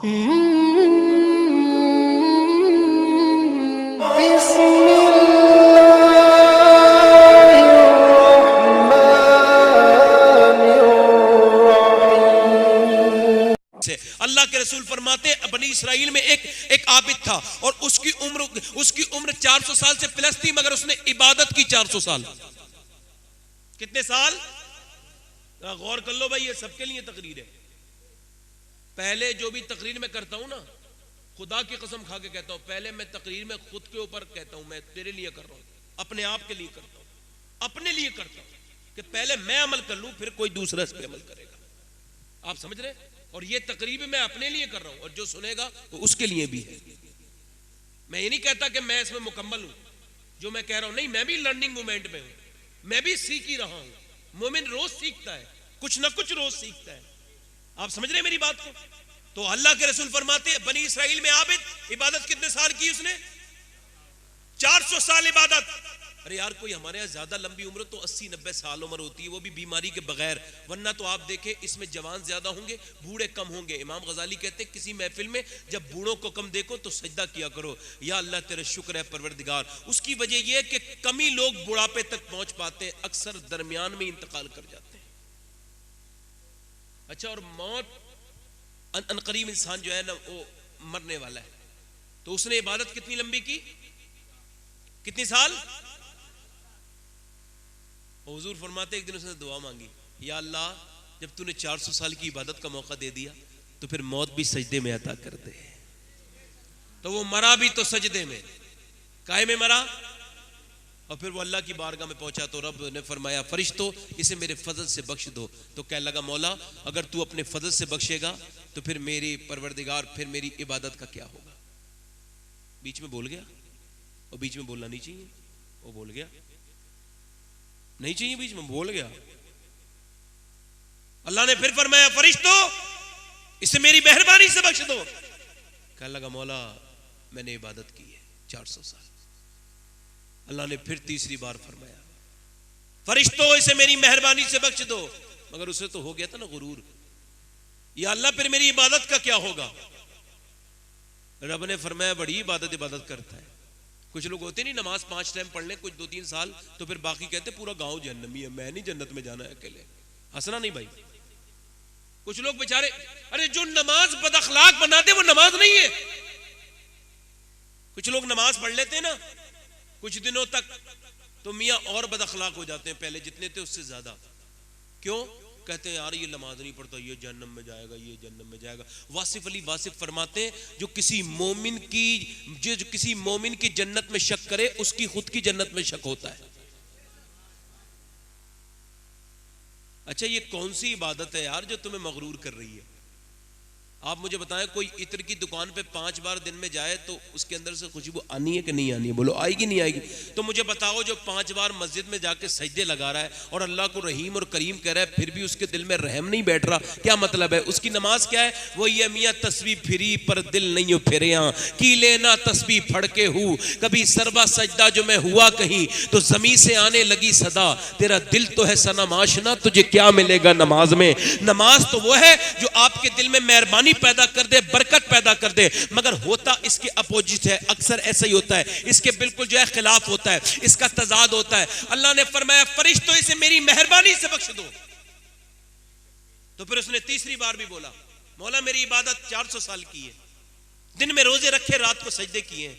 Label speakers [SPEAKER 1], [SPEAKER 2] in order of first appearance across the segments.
[SPEAKER 1] अल्लाह के रसूल फरमाते बनी इसराइल में एक आबिद था और उसकी उम्र 400 साल से प्लस थी, मगर उसने इबादत की 400 साल। कितने साल? गौर कर लो भाई, ये सबके लिए तकरीर है। पहले जो भी तकरीर में करता हूं ना, खुदा की कसम खा के कहता हूं, पहले मैं तकरीर में खुद के ऊपर कहता हूं, मैं तेरे लिए कर रहा हूं, अपने आप के लिए करता हूं, अपने लिए करता हूं कि पहले मैं अमल कर लूं, फिर कोई दूसरा इस पे अमल करेगा। आप समझ रहे? और ये तकरीब मैं अपने लिए कर रहा हूं और जो सुनेगा वो उसके लिए भी है। मैं ये नहीं कहता कि मैं इसमें मुकम्मल हूं, जो मैं कह रहा हूं नहीं, मैं भी लर्निंग मूवमेंट में हूं, मैं भी सीख ही रहा हूं। मोमिन रोज सीखता है, कुछ ना कुछ रोज सीखता है। आप समझ रहे हैं मेरी बात को? तो अल्लाह के रसूल फरमाते बनी इसराइल में आबिद, इबादत कितने साल की उसने? 400 साल इबादत। अरे यार, कोई हमारे यहाँ ज्यादा लंबी उम्र तो 80-90 साल उम्र होती है, वो भी बीमारी के बगैर, वरना तो आप देखें इसमें जवान ज्यादा होंगे, बूढ़े कम होंगे। इमाम गजाली कहते हैं किसी महफिल में जब बूढ़ों को कम देखो तो सजदा किया करो, या अल्लाह तेरे शुक्र है परवरदिगार। उसकी वजह यह है कि कमी लोग बुढ़ापे तक पहुंच पाते हैं, अक्सर दरमियान में इंतकाल कर जाते हैं। अच्छा, और मौत अनकरीब इंसान जो है ना वो मरने वाला है, तो उसने इबादत कितनी लंबी की? कितनी साल? हुजूर फरमाते एक दिन उसने दुआ मांगी, या अल्लाह जब तूने 400 साल की इबादत का मौका दे दिया तो फिर मौत भी सजदे में अता कर दे। तो वो मरा भी तो सजदे में, काहे में मरा, और फिर वो अल्लाह की बारगाह में पहुंचा तो रब ने फरमाया फरिश्तों इसे मेरे फजल से बख्श दो। तो कहने लगा मौला अगर तू अपने फजल से बख्शेगा तो फिर मेरी परवरदिगार, फिर मेरी इबादत का क्या होगा? बीच में बोल गया, और बीच में बोलना नहीं चाहिए, वो बोल गया, नहीं चाहिए, बीच में बोल गया। अल्लाह ने फिर फरमाया फरिश्तों इसे मेरी मेहरबानी से बख्श दो। कहने लगा मौला मैंने इबादत की है 400 साल। अल्लाह ने फिर तीसरी बार फरमाया फरिश्तों इसे मेरी मेहरबानी से बख्श दो, मगर उसे तो हो गया था ना गुरूर, या अल्लाह फिर मेरी इबादत का क्या होगा? रब ने फरमाया बड़ी इबादत करता है। कुछ लोग होते नहीं, नमाज 5 टाइम पढ़ लें कुछ 2-3 साल, तो फिर बाकी कहते पूरा गांव जहन्नमी है, मैं नहीं जन्नत में जाना है अकेले। हंसना नहीं भाई। कुछ लोग बेचारे, अरे जो नमाज बदअखलाक बना दे वो नमाज नहीं है। कुछ लोग नमाज पढ़ लेते हैं ना कुछ दिनों तक, तो मियां और बदअखलाक हो जाते हैं, पहले जितने थे उससे ज्यादा। क्यों? कहते हैं यार ये नमाज नहीं पढ़ता, ये जहन्नम में जाएगा, ये जहन्नम में जाएगा। वासिफ अली वासिफ फरमाते हैं जो किसी मोमिन की जन्नत में शक करे उसकी खुद की जन्नत में शक होता है। अच्छा, ये कौन सी इबादत है यार जो तुम्हें मगरूर कर रही है? आप मुझे बताएं, कोई इत्र की दुकान पे 5 बार दिन में जाए तो उसके अंदर से खुशबू आनी है कि नहीं आनी है? बोलो आएगी नहीं आएगी? तो मुझे बताओ जो 5 बार मस्जिद में जाके सजदे लगा रहा है और अल्लाह को रहीम और करीम कह रहा है, फिर भी उसके दिल में रहम नहीं बैठ रहा, क्या मतलब है? उसकी नमाज क्या है? वो ये मियाँ तस्बीह फिरी पर दिल नहीं फिरे, की लेना तस्बीह फड़के हूँ, कभी सरबा सजदा जो मैं हुआ कहीं तो जमीन से आने लगी सदा, तेरा दिल तो है सनम आशना तुझे क्या मिलेगा नमाज में? नमाज तो वो है जो आपके दिल में मेहरबानी पैदा कर दे, बरकत पैदा कर दे, मगर होता इसके अपोजिट है। अक्सर ऐसा ही होता है, इसके बिल्कुल जो है खिलाफ होता है, इसका तजाद होता है। अल्लाह ने फरमाया फरिश्तों इसे मेरी मेहरबानी से बख्श दो। तो फिर उसने तीसरी बार भी बोला मौला मेरी इबादत 400 साल की है, दिन में रोजे रखे, रात को सजदे किए हैं,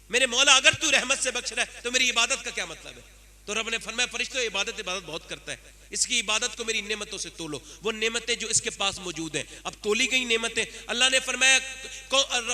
[SPEAKER 1] मेरे मौला अगर तू रहमत से बख्श रहा है तो मेरी इबादत का क्या मतलब है? तो रब ने फरमाया फरिश्तों इबादत बहुत करता है, इसकी इबादत को मेरी नेमतों से तोलो, वो नेमतें जो इसके पास मौजूद हैं। अब तोली गई नेमतें, अल्लाह ने फरमाया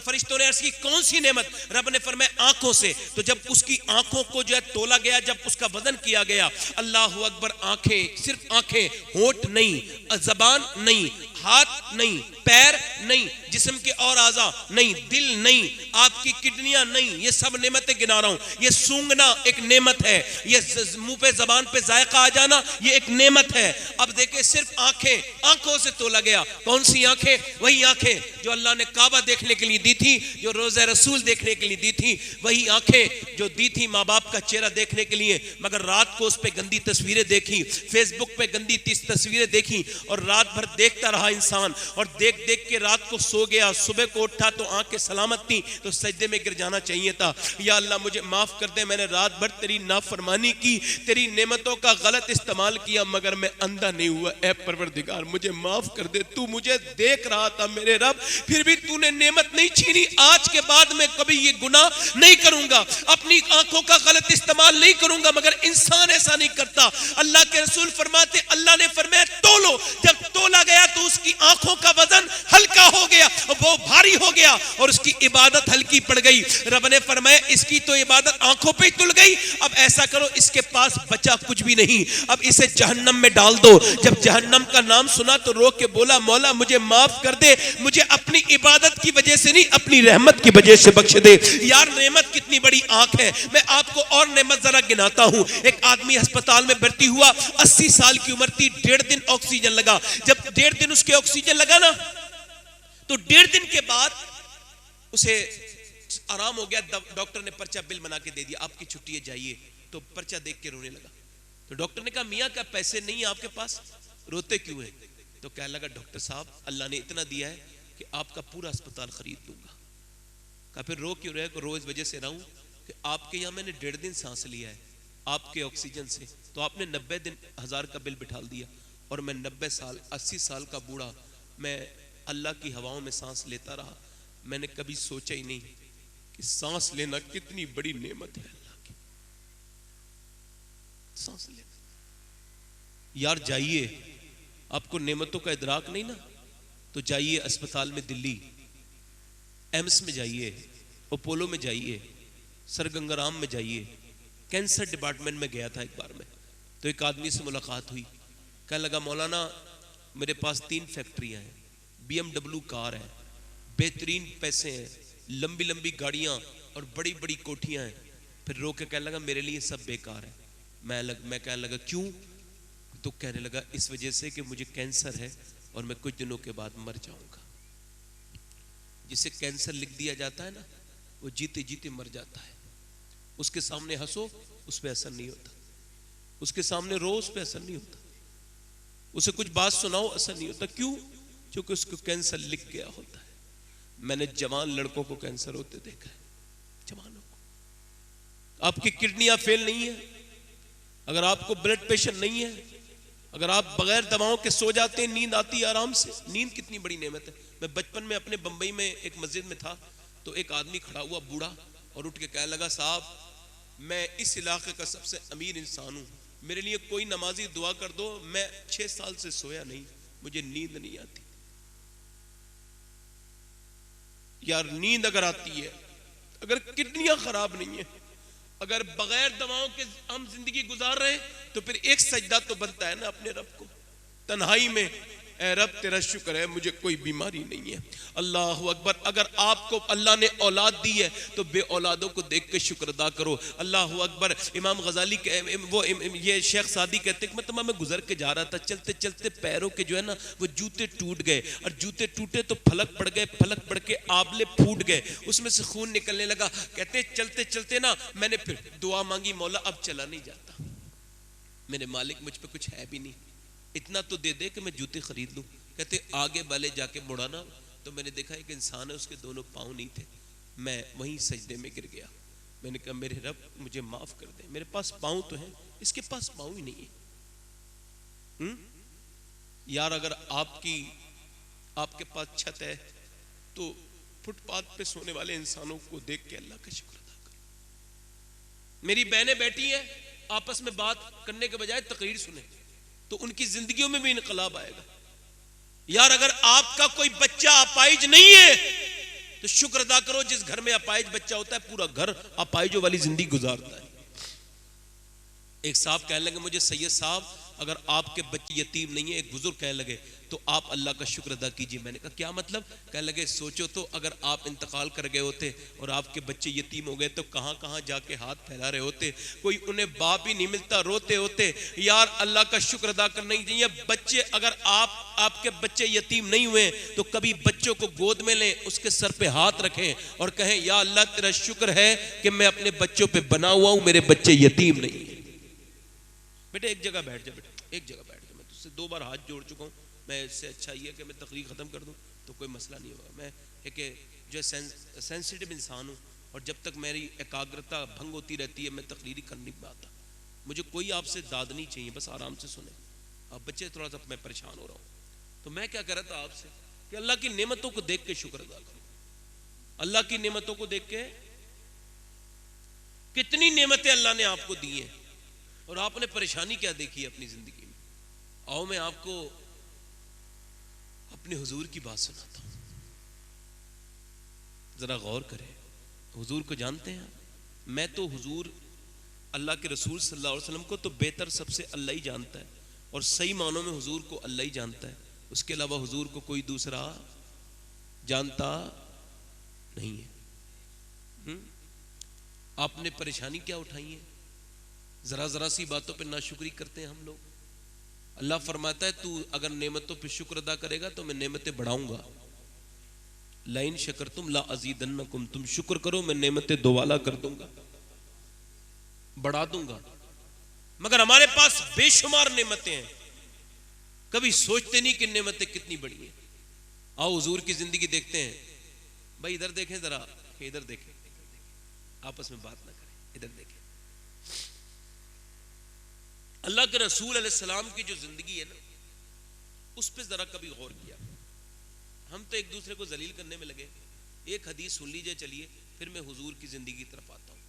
[SPEAKER 1] फरिश्तों ने अर्ज़ की कौन सी नेमत? रब ने फरमाया आंखों से। तो जब उसकी आंखों को जो है तोला गया, जब उसका वजन किया गया, अल्लाह अकबर, आंखें, सिर्फ आंखें, होंठ नहीं, जबान नहीं, हाथ नहीं, पैर नहीं, जिस्म के और आज़ा नहीं, दिल नहीं, आपकी किडनियां नहीं, ये सब नेमतें गिना रहा हूं। ये सूंघना एक नेमत है, ये मुंह पे जबान पे जायका आ जाना ये एक नेमत है। अब देखे सिर्फ आंखें, आंखों से तोला गया। कौन सी आंखें? वही आंखें जो अल्लाह ने काबा देखने के लिए दी थी, जो रोज़े रसूल देखने के लिए दी थी, वही आंखें जो दी थी माँ बाप का चेहरा देखने के लिए, मगर रात को उस पर गंदी तस्वीरें देखी, फेसबुक पे गंदी तस्वीरें देखी और रात भर देखता रहा इंसान, और देख देख देख के रात को सो गया, सुबह को उठा तो आंखें सलामत थी, तो सजदे में गिर जाना चाहिए था। या अल्लाह मुझे माफ कर दे, मैंने रात भर तेरी नाफरमानी की, तेरी नेमतों का गलत इस्तेमाल किया, मगर मैं अंधा नहीं हुआ। ऐ परवरदिगार मुझे माफ कर दे, तू मुझे देख रहा था मेरे रब, फिर भी तूने नेमत नहीं छीनी। आज के बाद मैं कभी ये गुनाह नहीं करूंगा, अपनी आंखों का गलत इस्तेमाल नहीं करूंगा, मगर इंसान ऐसा नहीं करता। अल्लाह के रसूल फरमाते, अल्लाह ने फरमाया तोलो, जब तोला गया तो उसकी आंखों का वजन हल्का हो गया, वो भारी हो गया और उसकी इबादत हल्की पड़ गई। रब ने फरमाया इसकी तो इबादत आंखों पे ही तुल गई, अब ऐसा करो इसके पास बचा कुछ भी नहीं, अब इसे जहन्नम में डाल दो। जब जहन्नम का नाम सुना तो रो के बोला, मौला मुझे माफ कर दे, मुझे अपनी इबादत की वजह से नहीं अपनी रहमत की वजह से बख्श दे। यार नेमत कितनी बड़ी आंख है। मैं आपको और नेमत जरा गिनाता हूं। एक आदमी अस्पताल में भर्ती हुआ, 80 साल की उम्र थी, 1.5 दिन ऑक्सीजन लगा। जब 1.5 दिन उसके ऑक्सीजन लगा ना, तो 1.5 दिन के बाद उसे आराम हो गया। डॉक्टर ने पर्चा बिल बना के दे दिया, आपकी छुट्टी है जाइए। तो पर्चा देख के रोने लगा। तो डॉक्टर ने कहा मियां क्या पैसे नहीं है आपके पास, रोते क्यों है? तो कहने लगा डॉक्टर साहब अल्लाह ने इतना दिया है कि आपका पूरा अस्पताल खरीद दूंगा। कहा फिर रो क्यों रहे? को रो इस वजह से रहा हूं कि आपके यहाँ मैंने 1.5 दिन सांस लिया है आपके ऑक्सीजन से, तो आपने 90 दिन 1000 का बिल बिठा दिया, और मैं 90 साल 80 साल का बूढ़ा मैं अल्लाह की हवाओं में सांस लेता रहा। मैंने कभी सोचा ही नहीं कि सांस लेना कितनी बड़ी नेमत है अल्लाह की। सांस लेना यार, जाइए, आपको नेमतों का इदराक नहीं ना, तो जाइए अस्पताल में, दिल्ली एम्स में जाइए, अपोलो में जाइए, सर गंगाराम में जाइए। कैंसर डिपार्टमेंट में गया था एक बार में, तो एक आदमी से मुलाकात हुई। कहने लगा मौलाना मेरे पास 3 फैक्ट्रियां हैं, BMW कार है, बेहतरीन पैसे हैं, लंबी लंबी गाड़ियां और बड़ी बड़ी कोठियां हैं। फिर रो के कहने लगा मेरे लिए सब बेकार है। मैं कहने लगा क्यों? तो कहने लगा इस वजह से कि मुझे कैंसर है और मैं कुछ दिनों के बाद मर जाऊंगा। जिसे कैंसर लिख दिया जाता है ना, वो जीते जीते मर जाता है। उसके सामने हंसो उस पर असर नहीं होता, उसके सामने रो उस पर असर नहीं होता, उसे कुछ बात सुनाओ असर नहीं होता। क्यों? क्योंकि उसको कैंसर लिख गया होता है। मैंने जवान लड़कों को कैंसर होते देखा है, जवानों को। आपकी किडनियां फेल नहीं है, अगर आपको ब्लड प्रेशर नहीं है, अगर आप बगैर दवाओं के सो जाते हैं, नींद आती है आराम से। नींद कितनी बड़ी नेमत है। मैं बचपन में अपने बंबई में एक मस्जिद में था, तो एक आदमी खड़ा हुआ बूढ़ा और उठ के कहने लगा साहब मैं इस इलाके का सबसे अमीर इंसान हूं, मेरे लिए कोई नमाजी दुआ कर दो, मैं 6 साल से सोया नहीं, मुझे नींद नहीं आती। यार नींद अगर आती है, अगर किडनियां खराब नहीं है, अगर बगैर दवाओं के हम जिंदगी गुजार रहे हैं, तो फिर एक सजदा तो बनता है ना अपने रब को तन्हाई में, ऐ रब तेरा शुक्र है मुझे कोई बीमारी नहीं है। अल्लाह अकबर। अगर आपको अल्लाह ने औलाद दी है तो बे औलादों को देख के शुक्र अदा करो। अल्लाह अकबर। इमाम गजाली वो ये शेख सादी कहते हैं, मतलब मैं गुजर के जा रहा था, चलते चलते पैरों के जो है ना वो जूते टूट गए, और जूते टूटे तो फलक पड़ गए, फलक पड़ के आबले फूट गए, उसमें से खून निकलने लगा। कहते चलते चलते ना मैंने फिर दुआ मांगी, मौला अब चला नहीं जाता, मेरे मालिक मुझ पे कुछ है भी नहीं, इतना तो दे दे कि मैं जूते खरीद लूं। कहते आगे वाले जाके मुड़ा ना, तो मैंने देखा एक इंसान है उसके दोनों पाँव नहीं थे, मैं वहीं सजदे में गिर गया। मैंने कहा मेरे रब मुझे माफ कर दे, मेरे पास पाँव तो हैं, इसके पास पाँव ही नहीं है। यार अगर आपके पास छत है तो फुटपाथ पे सोने वाले इंसानों को देख के अल्लाह का शुक्र अदा करो। मेरी बहनें बैठी हैं, आपस में बात करने के बजाय तकरीर सुने तो उनकी जिंदगियों में भी इनकलाब आएगा। यार अगर आपका कोई बच्चा अपाइज नहीं है तो शुक्र अदा करो, जिस घर में अपाइज बच्चा होता है पूरा घर अपाइजों वाली जिंदगी गुजारता है। एक साहब कहने लगे मुझे सैयद साहब अगर आपके बच्चे यतीम नहीं है, एक बुजुर्ग कहने लगे तो आप अल्लाह का शुक्र अदा कीजिए। मैंने कहा क्या मतलब? कहने लगे सोचो तो अगर आप इंतकाल कर गए होते और आपके बच्चे यतीम हो गए तो कहां कहां जाके हाथ फैला रहे होते, कोई उन्हें बाप ही नहीं मिलता, रोते होते। यार अल्लाह का शुक्र अदा करना ही चाहिए। बच्चे अगर आपके बच्चे यतीम नहीं हुए तो कभी बच्चों को गोद में लें, उसके सर पे हाथ रखें और कहें या अल्लाह तेरा शुक्र है कि मैं अपने बच्चों पे बना हुआ हूं, मेरे बच्चे यतीम नहीं है। बेटे एक जगह बैठ जा, बेटा एक जगह बैठ जा, मैं तुझसे 2 बार हाथ जोड़ चुका हूं, मैं इससे अच्छा ही है कि मैं तकरीर खत्म कर दूं। तो कोई मसला नहीं होगा। मैं एक जो सेंसिटिव इंसान हूँ, और जब तक मेरी एकाग्रता भंग होती रहती है मैं तकरीरी कर नहीं पाता। मुझे कोई आपसे दाद नहीं चाहिए, बस आराम से सुने। आप बच्चे थोड़ा सा मैं परेशान हो रहा हूँ। तो मैं क्या कर रहा था आपसे कि अल्लाह की नेमतों को देख के शुक्र अदा करो। अल्लाह की नेमतों को देख के, कितनी नेमतें अल्लाह ने आपको दी हैं और आपने परेशानी क्या देखी है अपनी जिंदगी में। आओ मैं आपको अपने हुजूर की बात सुनाता हूं, जरा गौर करें। हुजूर को जानते हैं? मैं तो हुजूर अल्लाह के रसूल सल्लल्लाहु अलैहि वसल्लम को तो बेहतर सबसे अल्लाह ही जानता है, और सही मानों में हुजूर को अल्लाह ही जानता है। उसके अलावा हुजूर को कोई दूसरा जानता नहीं है। आपने परेशानी क्या उठाई है? जरा जरा सी बातों पे नाशुक्री करते हैं हम लोग। अल्लाह फरमाता है तू अगर नेमतों पे शुक्र अदा करेगा तो मैं नेमतें बढ़ाऊंगा। लाइन शकरतुम ला अजीदन्नकुम, तुम शुक्र करो मैं नेमतें दोबाला कर दूंगा, बढ़ा दूंगा। मगर हमारे पास बेशुमार नेमतें हैं, कभी सोचते नहीं कि नेमतें कितनी बड़ी हैं। आओ हुजूर की जिंदगी देखते हैं। भाई इधर देखें जरा, इधर देखें, आपस में बात ना करें, इधर देखें। अल्लाह के रसूल अलैहिस्सलाम की जो जिंदगी है ना, उस पर जरा कभी गौर किया? हम तो एक दूसरे को जलील करने में लगे। एक हदीस सुन लीजिए, चलिए फिर मैं हुजूर की जिंदगी की तरफ आता हूं।